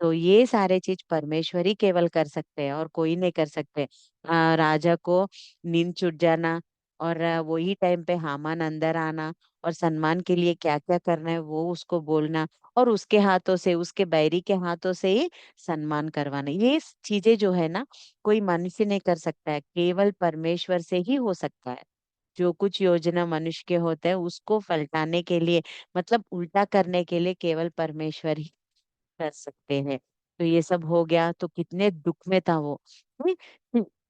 तो ये सारे चीज परमेश्वर ही केवल कर सकते हैं और कोई नहीं कर सकते। राजा को नींद छूट जाना और वही टाइम पे हामान अंदर आना और सम्मान के लिए क्या क्या करना है वो उसको बोलना, और उसके हाथों से उसके बैरी के हाथों से ही सम्मान करवाना, ये चीजें जो है ना कोई मनुष्य नहीं कर सकता है, केवल परमेश्वर से ही हो सकता है। जो कुछ योजना मनुष्य के होते हैं उसको पलटाने के लिए, मतलब उल्टा करने के लिए केवल परमेश्वर ही कर सकते हैं। तो ये सब हो गया तो कितने दुख में था वो।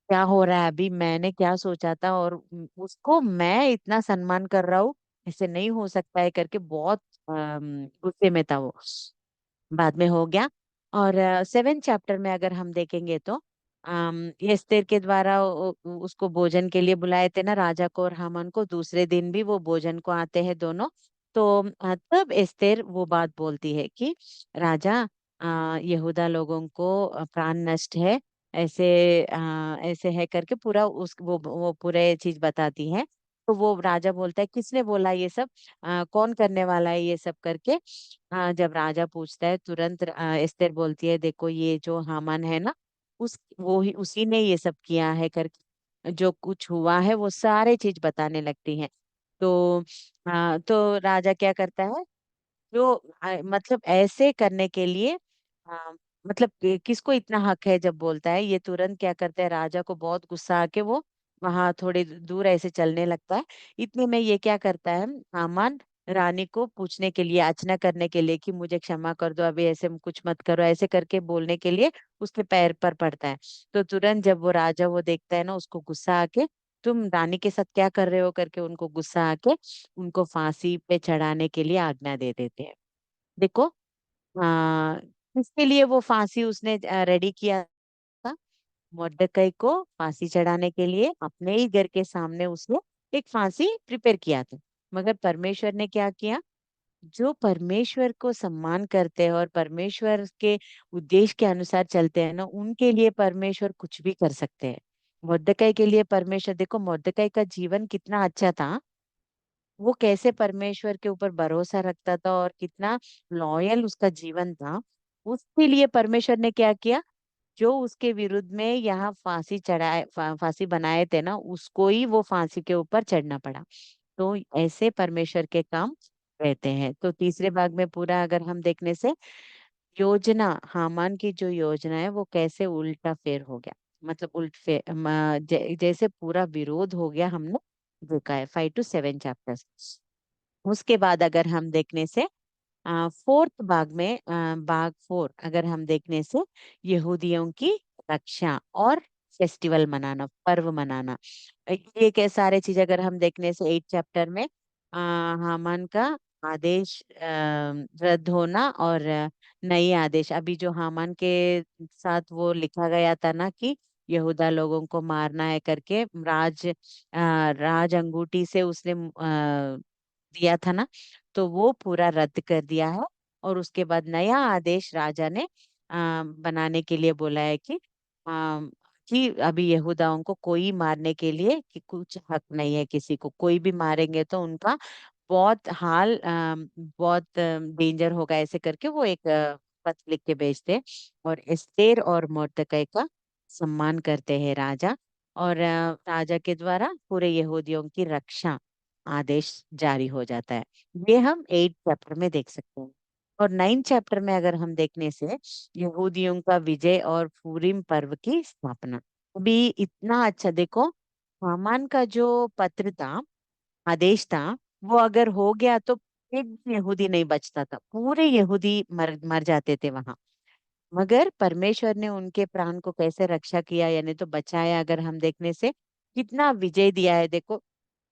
क्या हो रहा है अभी, मैंने क्या सोचा था और उसको मैं इतना सम्मान कर रहा हूँ, ऐसे नहीं हो सकता है करके बहुत गुस्से में था वो। बाद में हो गया। और 7 चैप्टर में अगर हम देखेंगे तो एस्थेर के द्वारा उसको भोजन के लिए बुलाए थे ना राजा को और हामान को, दूसरे दिन भी वो भोजन को आते हैं दोनों। तो तब एस्थेर वो बात बोलती है कि राजा, यहूदा लोगों को प्राण नष्ट है, ऐसे ऐसे है करके पूरा उस वो पूरे चीज बताती है। तो वो राजा बोलता है किसने बोला ये सब, कौन करने वाला है ये सब करके। जब राजा पूछता है तुरंत एस्तेर बोलती है देखो ये जो हामान है ना, वो ही उसी ने ये सब किया है करके जो कुछ हुआ है वो सारे चीज बताने लगती है। तो तो राजा क्या करता है, जो मतलब ऐसे करने के लिए आ, मतलब किसको इतना हक है जब बोलता है, ये तुरंत क्या करता है, राजा को बहुत गुस्सा आके वो वहां थोड़ी दूर ऐसे चलने लगता है। इतने में ये क्या करता है, हामान रानी को पूछने के लिए, याचना करने के लिए कि मुझे क्षमा कर दो, अभी ऐसे कुछ मत करो, ऐसे करके बोलने के लिए उसके पैर पर पड़ता है। तो तुरंत जब वो राजा वो देखता है ना, उसको गुस्सा आके तुम रानी के साथ क्या कर रहे हो करके उनको गुस्सा आके उनको फांसी पे चढ़ाने के लिए आज्ञा दे देते हैं। देखो, आ, किसके लिए वो फांसी उसने रेडी किया था, मोर्दकई को फांसी चढ़ाने के लिए अपने ही घर के सामने उसने एक फांसी प्रिपेयर किया था। मगर परमेश्वर ने क्या किया, जो परमेश्वर को सम्मान करते हैं और परमेश्वर के उद्देश्य के अनुसार चलते हैं ना, उनके लिए परमेश्वर कुछ भी कर सकते हैं। मोर्दकई के लिए परमेश्वर, देखो मोर्दकई का जीवन कितना अच्छा था, वो कैसे परमेश्वर के ऊपर भरोसा रखता था और कितना लॉयल उसका जीवन था। उसके लिए परमेश्वर ने क्या किया, जो उसके विरुद्ध में यहाँ फांसी चढ़ाए फांसी बनाए थे ना, उसको ही वो फांसी के ऊपर चढ़ना पड़ा। तो ऐसे परमेश्वर के काम रहते हैं। तो तीसरे भाग में पूरा अगर हम देखने से योजना, हामान की जो योजना है वो कैसे उल्टा फेर हो गया, मतलब जैसे पूरा विरोध हो गया, हमने देखा है 5 to 7 चैप्टर्स। उसके बाद अगर हम देखने से फोर्थ भाग में, भाग 4 अगर हम देखने से यहूदियों की रक्षा और फेस्टिवल मनाना, पर्व मनाना, ये क्या सारे चीज अगर हम देखने से 8 चैप्टर में हामान का आदेश रद्द होना और नई आदेश, अभी जो हामान के साथ वो लिखा गया था ना कि यहूदा लोगों को मारना है करके, राज अंगूठी से उसने दिया था ना, तो वो पूरा रद्द कर दिया है। और उसके बाद नया आदेश राजा ने बनाने के लिए बोला है कि कि अभी यहूदाओं को कोई मारने के लिए कि कुछ हक नहीं है, किसी को कोई भी मारेंगे तो उनका बहुत बहुत डेंजर होगा, ऐसे करके वो एक पत्र लिख के भेजते। और एस्तेर और मोर्दकै का सम्मान करते हैं राजा, और राजा के द्वारा पूरे यहूदियों की रक्षा आदेश जारी हो जाता है। ये हम 8 चैप्टर में देख सकते हैं। और 9 चैप्टर में अगर हम देखने से यहूदियों का विजय और पूरीम पर्व की स्थापना। अभी इतना अच्छा देखो, हामान का जो पत्र था, आदेश था, वो अगर हो गया तो एक भी यहूदी नहीं बचता था, पूरे यहूदी मर मर जाते थे वहां। मगर परमेश्वर ने उनके प्राण को कैसे रक्षा किया, यानी तो बचाया, अगर हम देखने से कितना विजय दिया है देखो।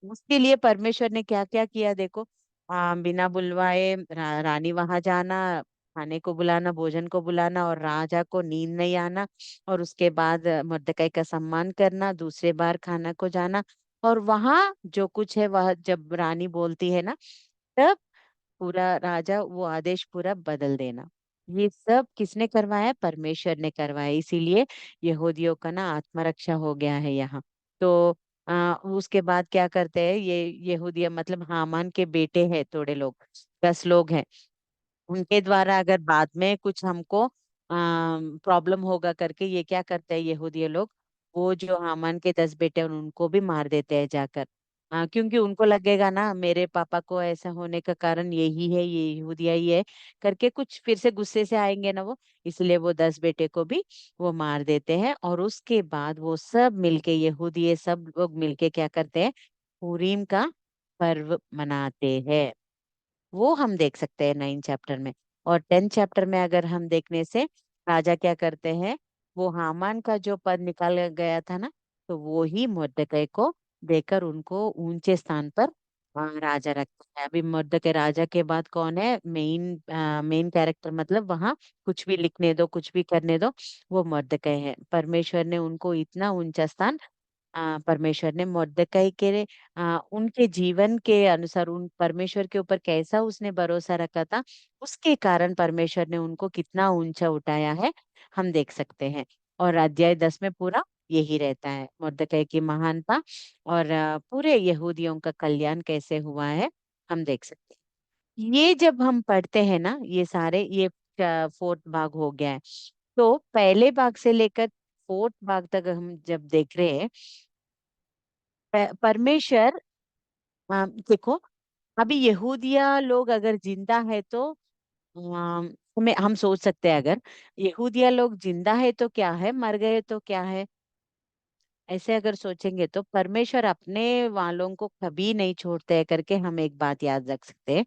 उसके लिए परमेश्वर ने क्या क्या किया देखो। बिना बुलवाए रानी वहां जाना, खाने को बुलाना, भोजन को बुलाना, और राजा को नींद नहीं आना, और उसके बाद मर्दकाई का सम्मान करना, दूसरे बार खाना को जाना, और वहां जो कुछ है वह जब रानी बोलती है ना, तब पूरा राजा वो आदेश पूरा बदल देना। ये सब किसने करवाया? परमेश्वर ने करवाया। इसीलिए यहूदियों का ना आत्मरक्षा हो गया है यहाँ। तो उसके बाद क्या करते हैं ये यहूदिया, मतलब हामान के बेटे हैं थोड़े लोग, 10 लोग हैं, उनके द्वारा अगर बाद में कुछ हमको प्रॉब्लम होगा करके ये क्या करते हैं यहूदी लोग, वो जो हामान के 10 बेटे हैं उनको भी मार देते हैं जाकर। क्योंकि उनको लगेगा ना मेरे पापा को ऐसा होने का कारण यही है, ये यहूदिया ही है करके, कुछ फिर से गुस्से से आएंगे ना वो, इसलिए वो 10 बेटे को भी वो मार देते हैं। और उसके बाद वो सब मिलके यहूदी ये सब लोग मिलके क्या करते हैं, पूरीम का पर्व मनाते हैं। वो हम देख सकते हैं 9 चैप्टर में। और 10 चैप्टर में अगर हम देखने से राजा क्या करते हैं, वो हामान का जो पद निकाल गया था ना, तो वो ही मुर्दकै को देकर उनको ऊंचे स्थान पर राजा रखता है। अभी मुर्दकै राजा के बाद कौन है मेन? मेन कैरेक्टर, मतलब वहाँ कुछ भी लिखने दो, कुछ भी करने दो, वो मुर्दकै है। परमेश्वर ने उनको इतना ऊंचा स्थान परमेश्वर ने मोर्दकई के उनके जीवन के अनुसार, उन परमेश्वर के ऊपर कैसा उसने भरोसा रखा था, उसके कारण परमेश्वर ने उनको कितना ऊंचा उठाया है, हम देख सकते हैं। और अध्याय 10 में पूरा यही रहता है, मोर्दकई की महानता और पूरे यहूदियों का कल्याण कैसे हुआ है, हम देख सकते हैं। ये जब हम पढ़ते हैं ना, ये सारे ये 4th भाग हो गया है। तो पहले भाग से लेकर 4th भाग तक हम जब देख रहे हैं, परमेश्वर देखो, अभी यहूदिया लोग अगर जिंदा है तो हमें हम सोच सकते हैं, अगर यहूदिया लोग जिंदा है तो क्या है, मर गए तो क्या है, ऐसे अगर सोचेंगे तो परमेश्वर अपने वालों को कभी नहीं छोड़ते हैं करके हम एक बात याद रख सकते हैं।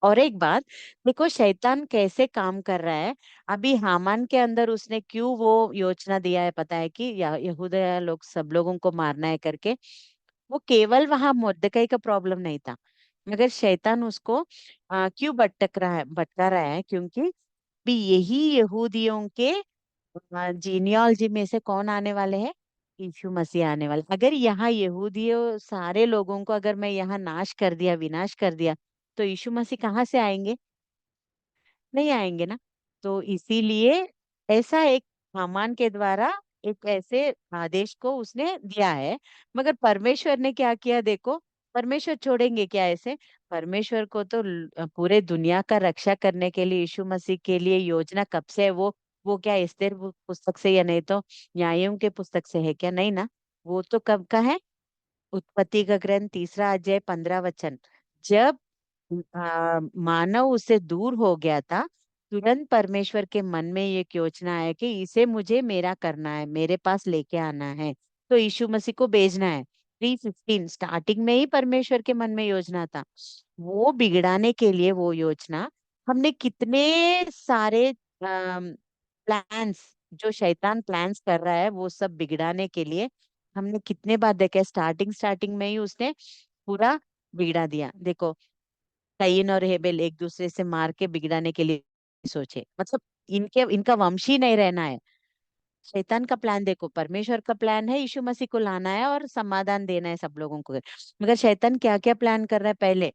और एक बात देखो, शैतान कैसे काम कर रहा है। अभी हामान के अंदर उसने क्यों वो योजना दिया है पता है कि यहूदा लोग सब लोगों को मारना है करके। वो केवल वहां मुर्दकई का प्रॉब्लम नहीं था, मगर शैतान उसको क्यों भटका रहा है, क्योंकि भी यही यहूदियों के जीनियोलॉजी में से कौन आने वाले हैं? यीशु मसीह आने वाले। अगर यहाँ यहूदियों सारे लोगों को अगर मैं यहाँ नाश कर दिया, विनाश कर दिया, तो यीशु मसीह कहाँ से आएंगे? नहीं आएंगे ना। तो इसीलिए ऐसा एक हामान के द्वारा एक ऐसे आदेश को उसने दिया है। मगर परमेश्वर ने क्या किया देखो, परमेश्वर छोड़ेंगे क्या ऐसे? परमेश्वर को तो पूरे दुनिया का रक्षा करने के लिए यीशु मसीह के लिए योजना कब से है। वो क्या एस्तेर पुस्तक से या नहीं तो न्यायों के पुस्तक से है क्या? नहीं ना। वो तो कब का है? उत्पत्ति का ग्रंथ 3 अध्याय 15 वचन। जब मानव उससे दूर हो गया था, तुरंत परमेश्वर के मन में एक योजना है कि इसे मुझे मेरा करना है, मेरे पास लेके आना है, तो यीशु मसीह को भेजना है। 3:15 स्टार्टिंग में ही परमेश्वर के मन में योजना था। वो बिगड़ाने के लिए वो योजना, हमने कितने सारे प्लान्स, जो शैतान प्लान्स कर रहा है वो सब बिगड़ाने के लिए, हमने कितने बार देखे। स्टार्टिंग स्टार्टिंग में ही उसने पूरा बिगड़ा दिया देखो। कयीन और हेबेल एक दूसरे से मार के बिगड़ाने के लिए सोचे, मतलब इनके इनका वंश ही नहीं रहना है। शैतान का प्लान देखो, परमेश्वर का प्लान है यीशु मसीह को लाना है और समाधान देना है सब लोगों को। मगर शैतान क्या क्या प्लान कर रहा है पहले,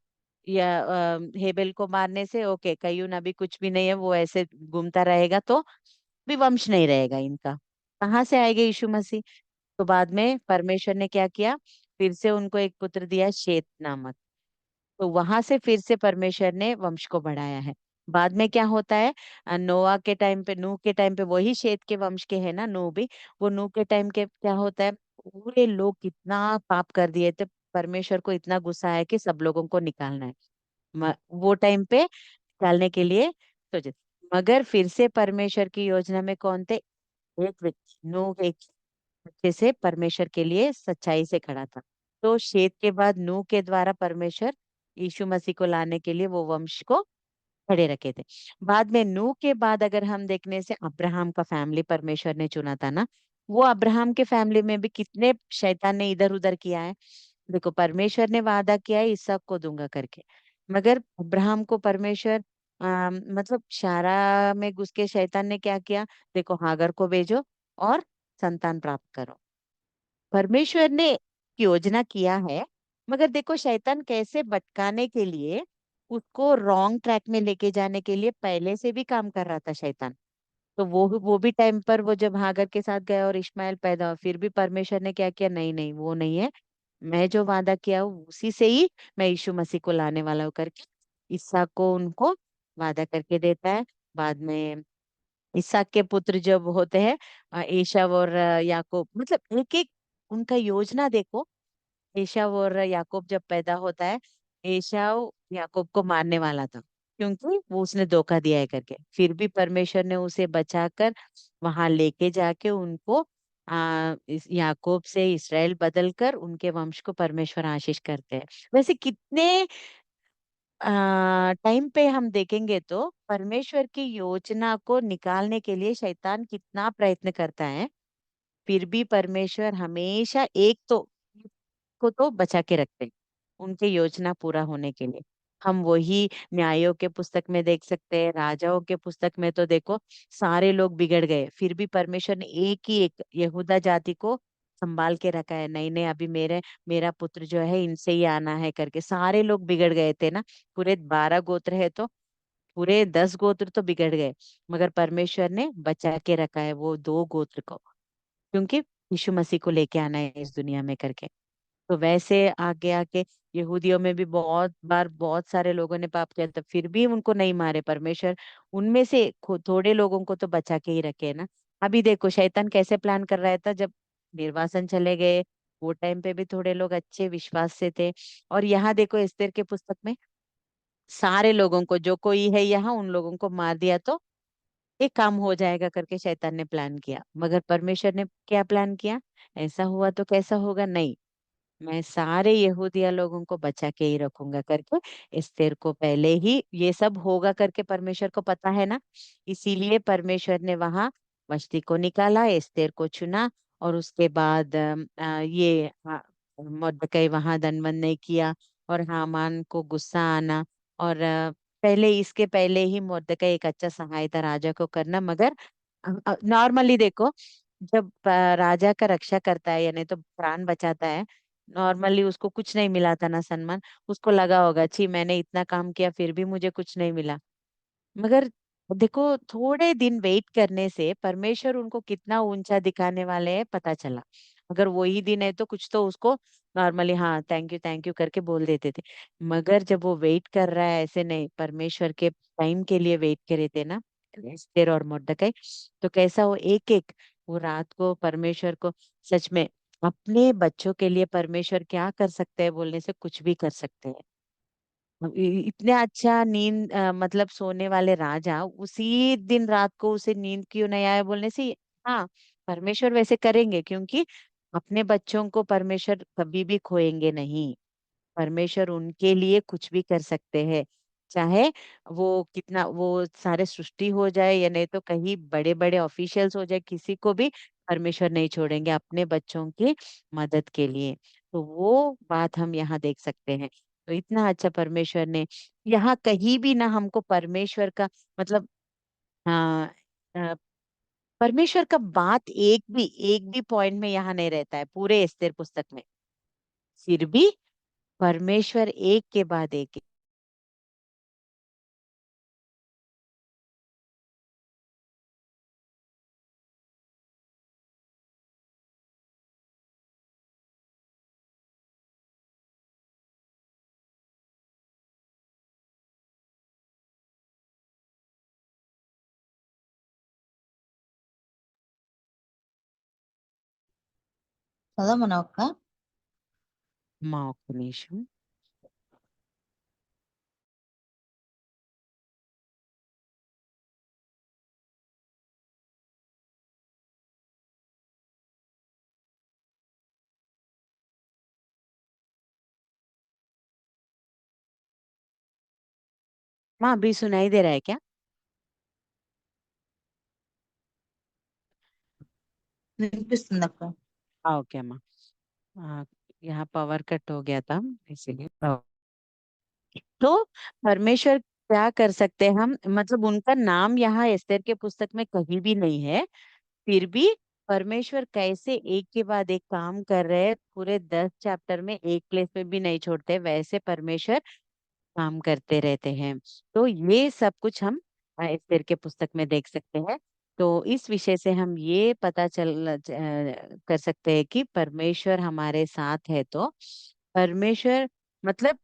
या हेबेल को मारने से ओके, कयीन अभी कुछ भी नहीं है, वो ऐसे घूमता रहेगा तो भी वंश नहीं रहेगा इनका। कहाँ से आएंगे यीशु मसीह? तो बाद में परमेश्वर ने क्या किया, फिर से उनको एक पुत्र दिया, शेत नामक। तो वहां से फिर से परमेश्वर ने वंश को बढ़ाया है। बाद में क्या होता है, नोआ के टाइम पे, नूह के टाइम पे, वही शेत के वंश के है ना नूह भी। वो नूह के टाइम के क्या होता है, पूरे लोग कितना पाप कर दिए थे, परमेश्वर को इतना गुस्सा है कि सब लोगों को निकालना है। वो टाइम पे निकालने के लिए सोचे। मगर फिर से परमेश्वर की योजना में कौन थे, एक व्यक्ति नूह, एक अच्छे से परमेश्वर के लिए सच्चाई से खड़ा था। तो शेत के बाद नूह के द्वारा परमेश्वर यीशु मसीह को लाने के लिए वो वंश को खड़े रखे थे। बाद में नूह के बाद अगर हम देखने से अब्राहम का फैमिली परमेश्वर ने चुना था ना, वो अब्राहम के फैमिली में भी कितने शैतान ने इधर उधर किया है। देखो परमेश्वर ने वादा किया है इसहाक को दूंगा करके, मगर अब्राहम को परमेश्वर मतलब शारा में घुस के शैतान ने क्या किया, देखो हागर को भेजो और संतान प्राप्त करो। परमेश्वर ने योजना किया है, मगर देखो शैतान कैसे भटकाने के लिए, उसको रॉन्ग ट्रैक में लेके जाने के लिए पहले से भी काम कर रहा था शैतान। तो वो भी टाइम पर वो जब हागर के साथ गया और इश्माइल पैदा हुआ, फिर भी परमेश्वर ने क्या किया, नहीं नहीं वो नहीं है, मैं जो वादा किया हूँ उसी से ही मैं यीशु मसीह को लाने वाला हूँ करके इसहाक को उनको वादा करके देता है। बाद में इसहाक के पुत्र जब होते हैं, एसाव और याकूब, मतलब एक एक उनका योजना देखो। एसाव और याकूब जब पैदा होता है, एसाव याकूब को मारने वाला था क्योंकि वो उसने धोखा दिया है करके, फिर भी परमेश्वर ने उसे बचाकर वहां लेके जाके उनको याकूब से इसराइल बदल कर उनके वंश को परमेश्वर आशीष करते हैं। वैसे कितने टाइम पे हम देखेंगे तो परमेश्वर की योजना को निकालने के लिए शैतान कितना प्रयत्न करता है, फिर भी परमेश्वर हमेशा एक तो को तो बचा के रखते हैं उनके योजना पूरा होने के लिए। हम वही न्यायों के पुस्तक में देख सकते हैं, राजाओं के पुस्तक में तो देखो सारे लोग बिगड़ गए, फिर भी परमेश्वर ने एक ही एक यहूदा जाति को संभाल के रखा है। नहीं नहीं अभी मेरा पुत्र जो है इनसे ही आना है करके, सारे लोग बिगड़ गए थे ना। पूरे 12 गोत्र है तो पूरे 10 गोत्र तो बिगड़ गए, मगर परमेश्वर ने बचा के रखा है वो 2 गोत्र को, क्योंकि यीशु मसीह को लेके आना है इस दुनिया में करके। तो वैसे आगे आके यहूदियों में भी बहुत बार बहुत सारे लोगों ने पाप किया था, फिर भी उनको नहीं मारे परमेश्वर, उनमें से थोड़े लोगों को तो बचा के ही रखे ना। अभी देखो शैतान कैसे प्लान कर रहा था, जब निर्वासन चले गए वो टाइम पे भी थोड़े लोग अच्छे विश्वास से थे। और यहाँ देखो एस्तेर के पुस्तक में सारे लोगों को, जो कोई है यहाँ उन लोगों को मार दिया तो एक काम हो जाएगा करके शैतान ने प्लान किया। मगर परमेश्वर ने क्या प्लान किया, ऐसा हुआ तो कैसा होगा, नहीं मैं सारे यहूदिया लोगों को बचा के ही रखूंगा करके, एस्तेर को पहले ही ये सब होगा करके परमेश्वर को पता है ना। इसीलिए परमेश्वर ने वहां वष्टी को निकाला, एस्तेर को चुना। और उसके बाद ये मर्दकई वहां दंडवत नहीं किया, और हामान को गुस्सा आना। और पहले इसके पहले ही मर्दकई एक अच्छा सहायता राजा को करना। मगर नॉर्मली देखो जब राजा का रक्षा करता है यानी तो प्राण बचाता है, नॉर्मली उसको कुछ नहीं मिला था ना सम्मान, उसको लगा होगा छी मैंने इतना काम किया फिर भी मुझे कुछ नहीं मिला। मगर देखो थोड़े दिन वेट करने से परमेश्वर उनको कितना ऊंचा दिखाने वाले हैं पता चला। अगर वही दिन है तो कुछ तो उसको नॉर्मली हाँ थैंक यू करके बोल देते थे। मगर जब वो वेट कर रहा है, ऐसे नहीं परमेश्वर के टाइम के लिए वेट करे थे ना एस्तेर और मर्दकई, तो कैसा वो एक एक वो रात को परमेश्वर को, सच में अपने बच्चों के लिए परमेश्वर क्या कर सकते हैं बोलने से कुछ भी कर सकते हैं। इतने अच्छा नींद मतलब सोने वाले राजा उसी दिन रात को उसे नींद क्यों नहीं आया बोलने से, हाँ परमेश्वर वैसे करेंगे क्योंकि अपने बच्चों को परमेश्वर कभी भी खोएंगे नहीं। परमेश्वर उनके लिए कुछ भी कर सकते हैं, चाहे वो कितना वो सारे सृष्टि हो जाए या नहीं तो कहीं बड़े बड़े ऑफिशियल्स हो जाए, किसी को भी परमेश्वर नहीं छोड़ेंगे अपने बच्चों की मदद के लिए। तो वो बात हम यहाँ देख सकते हैं। तो इतना अच्छा परमेश्वर ने, यहाँ कहीं भी ना हमको परमेश्वर का मतलब हाँ परमेश्वर का बात एक भी पॉइंट में यहाँ नहीं रहता है पूरे एस्तेर पुस्तक में, फिर भी परमेश्वर एक के बाद एक చదవమనవ అక్క? మా ఒక్క నిమిషం. माँ अभी सुनाई दे रहा है क्या? వినిపిస్తుంది అక్క. हाँ ओके माँ। हाँ, यहाँ पावर कट हो गया था इसीलिए। तो परमेश्वर क्या कर सकते हैं हम, मतलब उनका नाम यहाँ एस्तेर के पुस्तक में कहीं भी नहीं है, फिर भी परमेश्वर कैसे एक के बाद एक काम कर रहे हैं, पूरे 10 चैप्टर में एक प्लेस पे भी नहीं छोड़ते, वैसे परमेश्वर काम करते रहते हैं। तो ये सब कुछ हम एस्तेर के पुस्तक में देख सकते हैं। तो इस विषय से हम ये पता कर सकते हैं कि परमेश्वर हमारे साथ है। तो परमेश्वर मतलब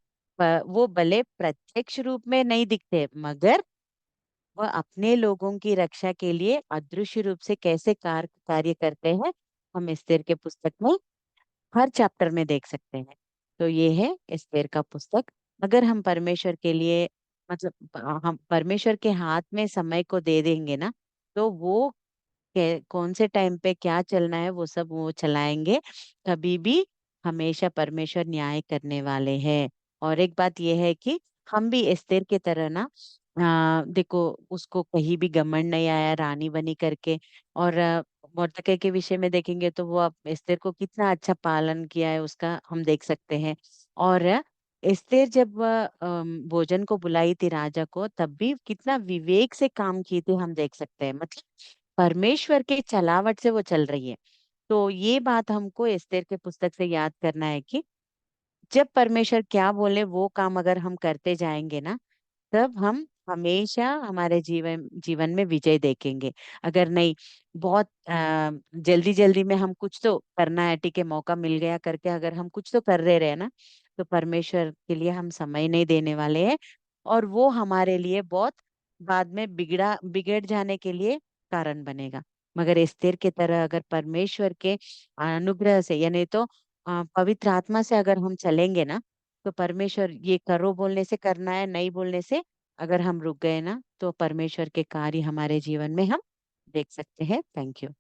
वो भले प्रत्यक्ष रूप में नहीं दिखते, मगर वह अपने लोगों की रक्षा के लिए अदृश्य रूप से कैसे कार्य करते हैं, हम एस्तेर के पुस्तक में हर चैप्टर में देख सकते हैं। तो ये है एस्तेर का पुस्तक। अगर हम परमेश्वर के लिए, मतलब हम परमेश्वर के हाथ में समय को दे देंगे ना, तो वो कौन से टाइम पे क्या चलना है वो सब वो चलाएंगे। कभी भी हमेशा परमेश्वर न्याय करने वाले हैं। और एक बात ये है कि हम भी एस्तेर की तरह ना, देखो, उसको कहीं भी घमंड नहीं आया रानी बनी करके। और मोर्दकै के विषय में देखेंगे तो वो अब एस्तेर को कितना अच्छा पालन किया है उसका हम देख सकते हैं। और एस्तेर जब भोजन को बुलाई थी राजा को, तब भी कितना विवेक से काम किए थे हम देख सकते हैं। मतलब परमेश्वर के चलावट से वो चल रही है। तो ये बात हमको एस्तेर के पुस्तक से याद करना है कि जब परमेश्वर क्या बोले वो काम अगर हम करते जाएंगे ना, तब हम हमेशा हमारे जीवन जीवन में विजय देखेंगे। अगर नहीं, बहुत जल्दी जल्दी में हम कुछ तो करना है, ठीक है, मौका मिल गया करके अगर हम कुछ तो कर रहे हैं ना, तो परमेश्वर के लिए हम समय नहीं देने वाले हैं। और वो हमारे लिए बहुत बाद में बिगड़ जाने के लिए कारण बनेगा। मगर एस्तेर की तरह अगर परमेश्वर के अनुग्रह से, यानी तो पवित्र आत्मा से अगर हम चलेंगे ना, तो परमेश्वर ये करो बोलने से करना है, नहीं बोलने से अगर हम रुक गए ना, तो परमेश्वर के कार्य हमारे जीवन में हम देख सकते हैं। Thank you.